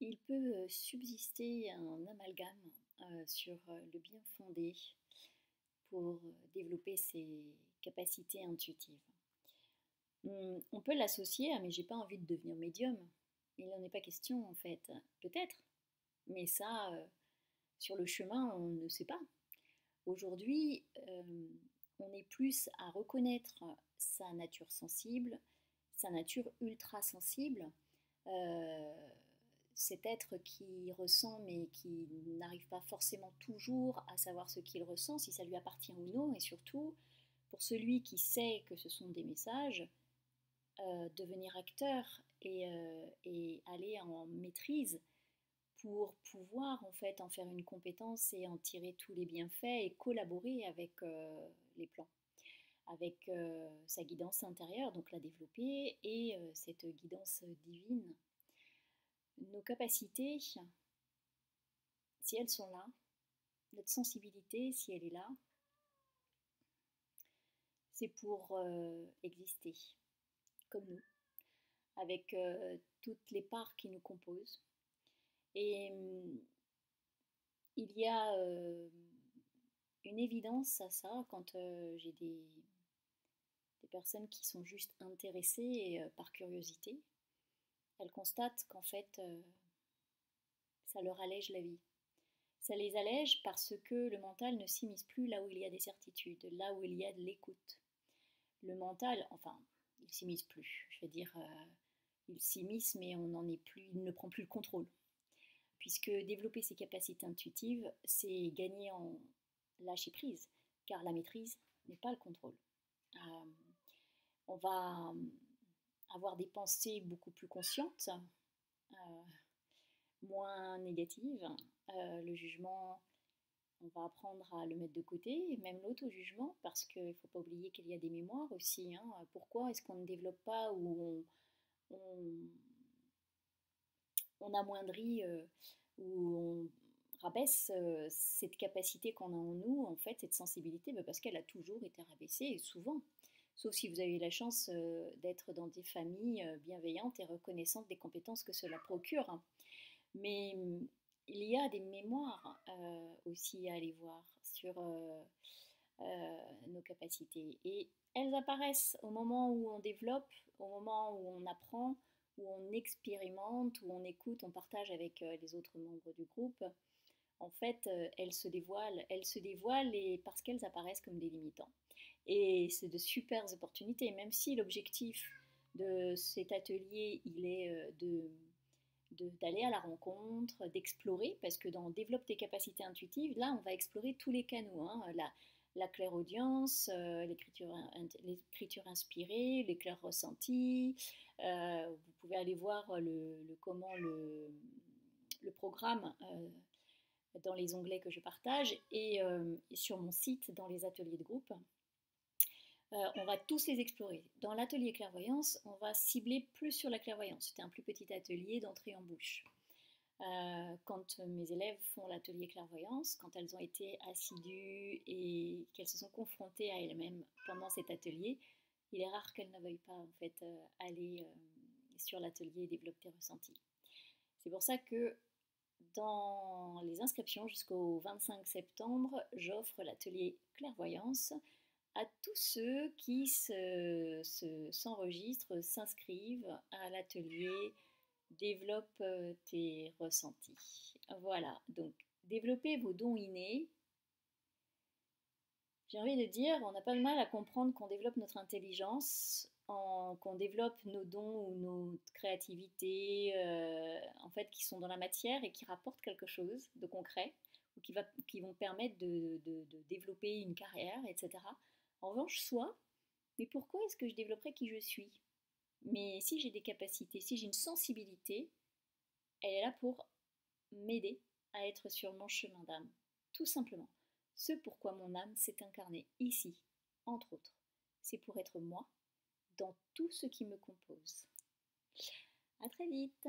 Il peut subsister un amalgame sur le bien fondé pour développer ses capacités intuitives. On peut l'associer à mais j'ai pas envie de devenir médium. Il n'en est pas question en fait. Peut-être, mais ça, sur le chemin, on ne sait pas. Aujourd'hui, on est plus à reconnaître sa nature sensible, sa nature ultra sensible, euh, cet être qui ressent mais qui n'arrive pas forcément toujours à savoir ce qu'il ressent, si ça lui appartient ou non, et surtout, pour celui qui sait que ce sont des messages, devenir acteur et aller en maîtrise pour pouvoir en fait en faire une compétence et en tirer tous les bienfaits et collaborer avec les plans, avec sa guidance intérieure, donc la développer et cette guidance divine. Nos capacités, si elles sont là, notre sensibilité, si elle est là, c'est pour exister comme nous, avec toutes les parts qui nous composent. Et il y a une évidence à ça quand j'ai des personnes qui sont juste intéressées par curiosité. Elles constatent qu'en fait, ça leur allège la vie. Ça les allège parce que le mental ne s'immisce plus là où il y a des certitudes, là où il y a de l'écoute. Le mental, enfin, il s'immisce plus. Je veux dire, il s'immisce, mais on n'en est plus, il ne prend plus le contrôle. Puisque développer ses capacités intuitives, c'est gagner en lâcher prise, car la maîtrise n'est pas le contrôle. Euh, on va avoir des pensées beaucoup plus conscientes, euh, moins négatives. Le jugement, on va apprendre à le mettre de côté, et même l'auto-jugement, parce qu'il ne faut pas oublier qu'il y a des mémoires aussi. Hein. Pourquoi est-ce qu'on ne développe pas ou on amoindrit ou on rabaisse cette capacité qu'on a en nous, en fait, cette sensibilité, parce qu'elle a toujours été rabaissée, et souvent. Sauf si vous avez eu la chance d'être dans des familles bienveillantes et reconnaissantes des compétences que cela procure. Hein. Mais il y a des mémoires aussi à aller voir sur nos capacités. Et elles apparaissent au moment où on développe, au moment où on apprend, où on expérimente, où on écoute, on partage avec les autres membres du groupe. En fait, elles se dévoilent et parce qu'elles apparaissent comme des limitants. Et c'est de super opportunités, même si l'objectif de cet atelier, il est d'aller à la rencontre, d'explorer, parce que dans Développe tes capacités intuitives, là, on va explorer tous les canaux. Hein, la clairaudience, l'écriture inspirée, l'éclair ressenti. Vous pouvez aller voir le programme dans les onglets que je partage et sur mon site dans les ateliers de groupe. On va tous les explorer. Dans l'atelier clairvoyance, on va cibler plus sur la clairvoyance. C'était un plus petit atelier d'entrée en bouche. Quand mes élèves font l'atelier clairvoyance, quand elles ont été assidues et qu'elles se sont confrontées à elles-mêmes pendant cet atelier, il est rare qu'elles ne veuillent pas en fait aller sur l'atelier développer ressentis. C'est pour ça que dans les inscriptions jusqu'au 25 septembre, j'offre l'atelier clairvoyance à tous ceux qui s'enregistrent, s'inscrivent à l'atelier Développe tes ressentis. Voilà, donc développer vos dons innés. J'ai envie de dire, on n'a pas de mal à comprendre qu'on développe notre intelligence, qu'on développe nos dons ou notre créativité, en fait, qui sont dans la matière et qui rapportent quelque chose de concret, ou qui vont permettre de développer une carrière, etc. En revanche, soi, mais pourquoi est-ce que je développerais qui je suis? Mais si j'ai des capacités, si j'ai une sensibilité, elle est là pour m'aider à être sur mon chemin d'âme, tout simplement. Ce pourquoi mon âme s'est incarnée ici, entre autres, c'est pour être moi dans tout ce qui me compose. À très vite.